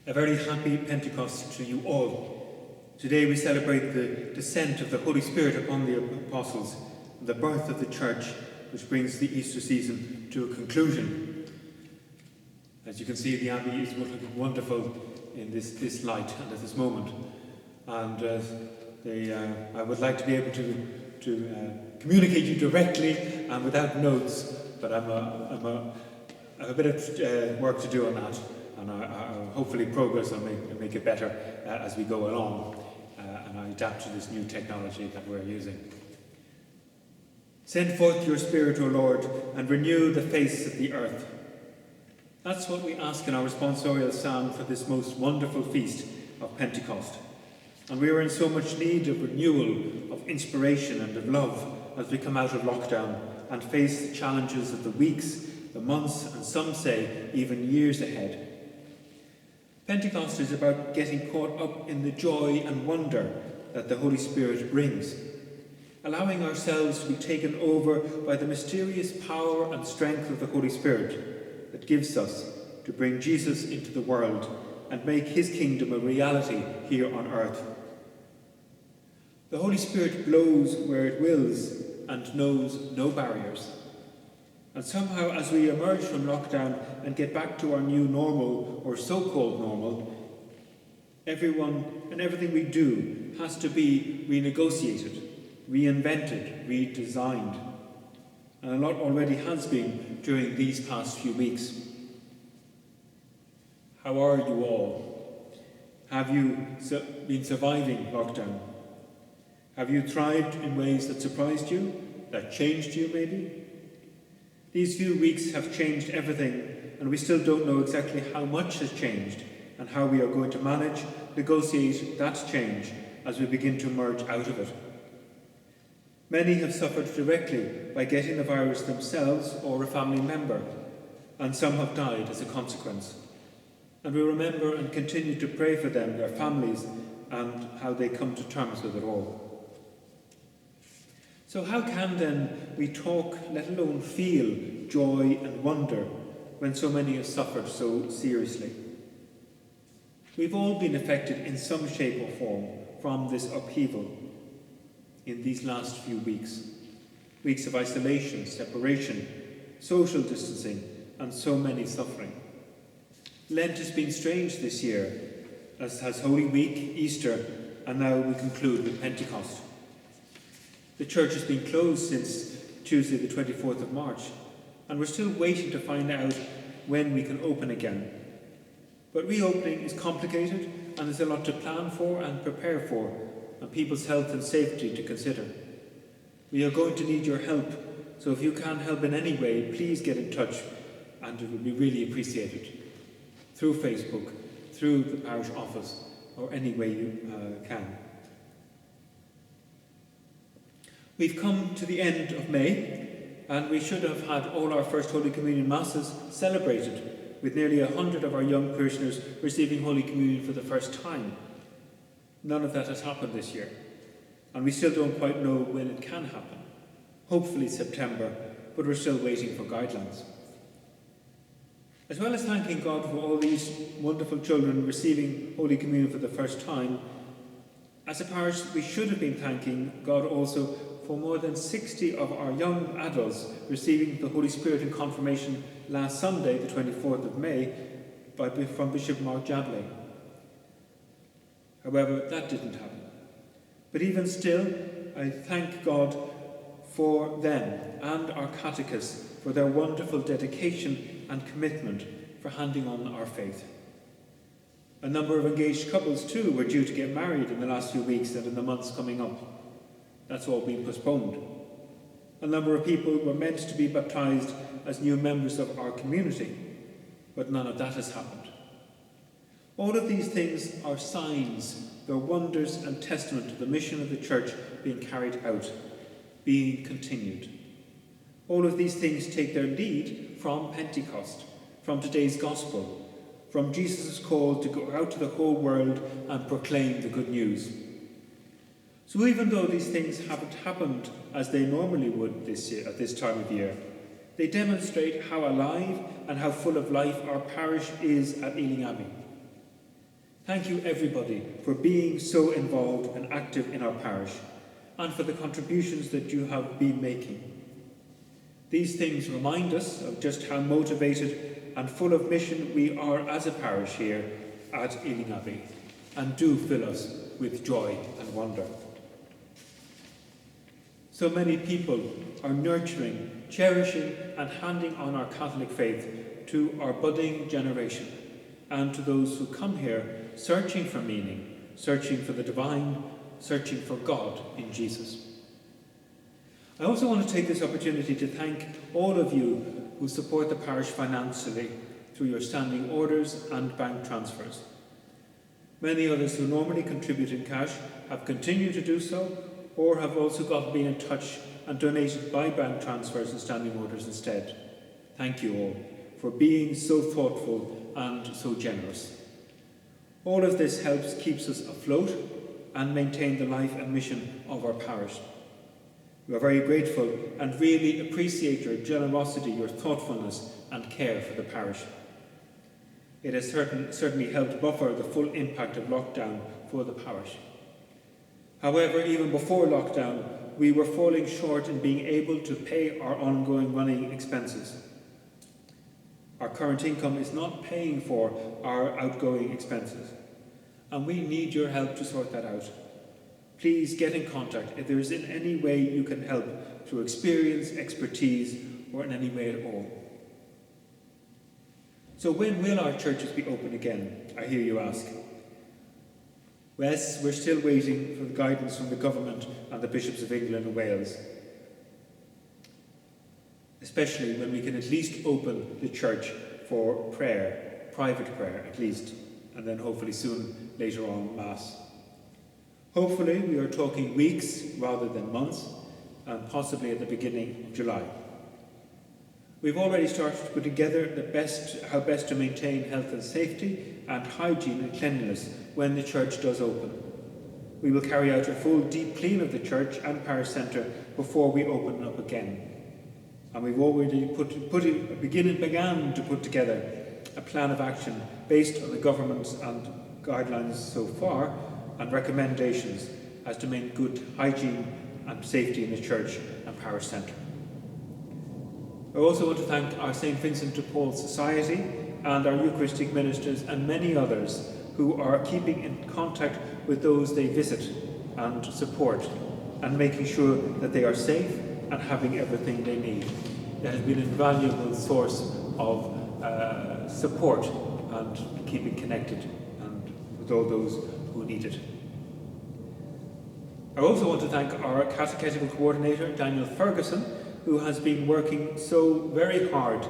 A very happy Pentecost to you all. Today we celebrate the descent of the Holy Spirit upon the Apostles, and the birth of the Church, which brings the Easter season to a conclusion. As you can see, the Abbey is looking wonderful in this light and at this moment. And I would like to be able to communicate you directly and without notes, but I have a bit of work to do on that. And hopefully progress will make it better as we go along and I adapt to this new technology that we're using. Send forth your Spirit, O Lord, and renew the face of the earth. That's what we ask in our responsorial psalm for this most wonderful feast of Pentecost. And we are in so much need of renewal, of inspiration and of love as we come out of lockdown and face the challenges of the weeks, the months, and some say even years ahead. Pentecost is about getting caught up in the joy and wonder that the Holy Spirit brings, allowing ourselves to be taken over by the mysterious power and strength of the Holy Spirit that gives us to bring Jesus into the world and make his kingdom a reality here on earth. The Holy Spirit blows where it wills and knows no barriers. And somehow, as we emerge from lockdown and get back to our new normal, or so-called normal, everyone and everything we do has to be renegotiated, reinvented, redesigned. And a lot already has been during these past few weeks. How are you all? Have you been surviving lockdown? Have you thrived in ways that surprised you, that changed you maybe? These few weeks have changed everything, and we still don't know exactly how much has changed and how we are going to manage, negotiate that change as we begin to emerge out of it. Many have suffered directly by getting the virus themselves or a family member, and some have died as a consequence. And we remember and continue to pray for them, their families, and how they come to terms with it all. So how can then we talk, let alone feel, joy and wonder when so many have suffered so seriously? We've all been affected in some shape or form from this upheaval in these last few weeks. Weeks of isolation, separation, social distancing, and so many suffering. Lent has been strange this year, as has Holy Week, Easter, and now we conclude with Pentecost. The church has been closed since Tuesday the 24th of March, and we're still waiting to find out when we can open again. But reopening is complicated, and there's a lot to plan for and prepare for, and people's health and safety to consider. We are going to need your help, so if you can help in any way, please get in touch, and it would be really appreciated. Through Facebook, through the parish office, or any way you can. We've come to the end of May, and we should have had all our First Holy Communion Masses celebrated, with nearly 100 of our young parishioners receiving Holy Communion for the first time. None of that has happened this year, and we still don't quite know when it can happen. Hopefully September, but we're still waiting for guidelines. As well as thanking God for all these wonderful children receiving Holy Communion for the first time, as a parish we should have been thanking God also for more than 60 of our young adults receiving the Holy Spirit in confirmation last Sunday, the 24th of May, from Bishop Mark Jadley. However, that didn't happen. But even still, I thank God for them and our catechists for their wonderful dedication and commitment for handing on our faith. A number of engaged couples too were due to get married in the last few weeks and in the months coming up. That's all been postponed. A number of people were meant to be baptised as new members of our community, but none of that has happened. All of these things are signs, they're wonders and testament to the mission of the Church being carried out, being continued. All of these things take their lead from Pentecost, from today's Gospel, from Jesus' call to go out to the whole world and proclaim the good news. So even though these things haven't happened as they normally would this year, at this time of year, they demonstrate how alive and how full of life our parish is at Ealing Abbey. Thank you, everybody, for being so involved and active in our parish, and for the contributions that you have been making. These things remind us of just how motivated and full of mission we are as a parish here at Ealing Abbey, and do fill us with joy and wonder. So many people are nurturing, cherishing and handing on our Catholic faith to our budding generation, and to those who come here searching for meaning, searching for the divine, searching for God in Jesus. I also want to take this opportunity to thank all of you who support the parish financially through your standing orders and bank transfers. Many others who normally contribute in cash have continued to do so, or have also been in touch and donated by bank transfers and standing orders instead. Thank you all for being so thoughtful and so generous. All of this keeps us afloat and maintain the life and mission of our parish. We are very grateful and really appreciate your generosity, your thoughtfulness and care for the parish. It has certainly helped buffer the full impact of lockdown for the parish. However, even before lockdown, we were falling short in being able to pay our ongoing running expenses. Our current income is not paying for our outgoing expenses, and we need your help to sort that out. Please get in contact if there is in any way you can help, through experience, expertise, or in any way at all. So when will our churches be open again, I hear you ask? Yes, we're still waiting for the guidance from the government and the bishops of England and Wales, especially when we can at least open the church for prayer, private prayer at least, and then hopefully soon later on Mass. Hopefully we are talking weeks rather than months, and possibly at the beginning of July. We've already started to put together how best to maintain health and safety and hygiene and cleanliness when the church does open. We will carry out a full deep clean of the church and parish centre before we open up again. And we've already began to put together a plan of action based on the government's and guidelines so far, and recommendations as to maintain good hygiene and safety in the church and parish centre. I also want to thank our St. Vincent de Paul Society and our Eucharistic ministers and many others who are keeping in contact with those they visit and support, and making sure that they are safe and having everything they need. It has been an invaluable source of support and keeping connected and with all those who need it. I also want to thank our catechetical coordinator, Daniel Ferguson, who has been working so very hard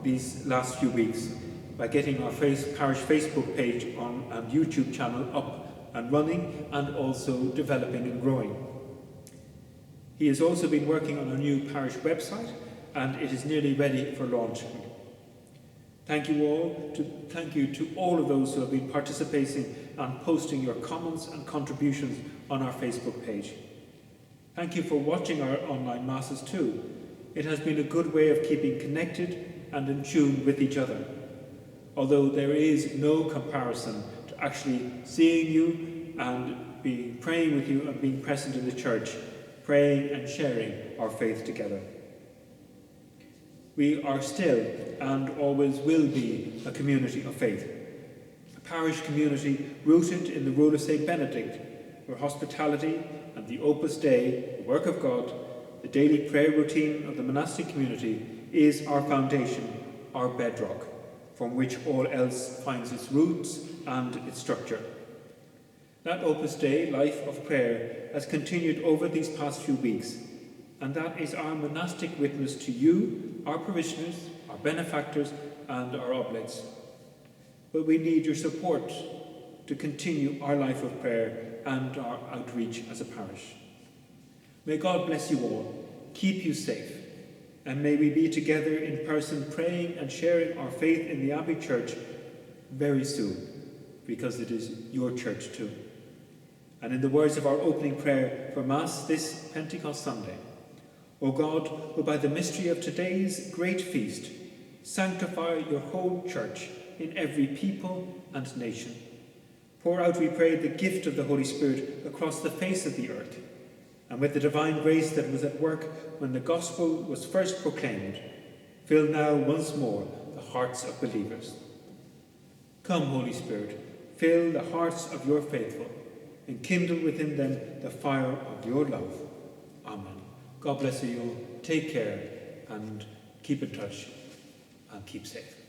these last few weeks by getting our parish Facebook page and YouTube channel up and running, and also developing and growing. He has also been working on a new parish website, and it is nearly ready for launching. Thank you to all of those who have been participating and posting your comments and contributions on our Facebook page. Thank you for watching our online masses too. It has been a good way of keeping connected and in tune with each other, although there is no comparison to actually seeing you and being praying with you and being present in the church, praying and sharing our faith together. We are still and always will be a community of faith, a parish community rooted in the rule of St. Benedict, where hospitality and the Opus Dei, the work of God, the daily prayer routine of the monastic community is our foundation, our bedrock, from which all else finds its roots and its structure. That Opus Dei, life of prayer, has continued over these past few weeks, and that is our monastic witness to you, our parishioners, our benefactors, and our oblates. But we need your support to continue our life of prayer and our outreach as a parish. May God bless you all, keep you safe, and may we be together in person praying and sharing our faith in the Abbey Church very soon, because it is your church too. And in the words of our opening prayer for Mass this Pentecost Sunday, O God, who by the mystery of today's great feast sanctify your whole church in every people and nation, Pour out, we pray, the gift of the Holy Spirit across the face of the earth, and with the divine grace that was at work when the gospel was first proclaimed, fill now once more the hearts of believers. Come, Holy Spirit, fill the hearts of your faithful, and kindle within them the fire of your love. Amen. God bless you all. Take care and keep in touch and keep safe.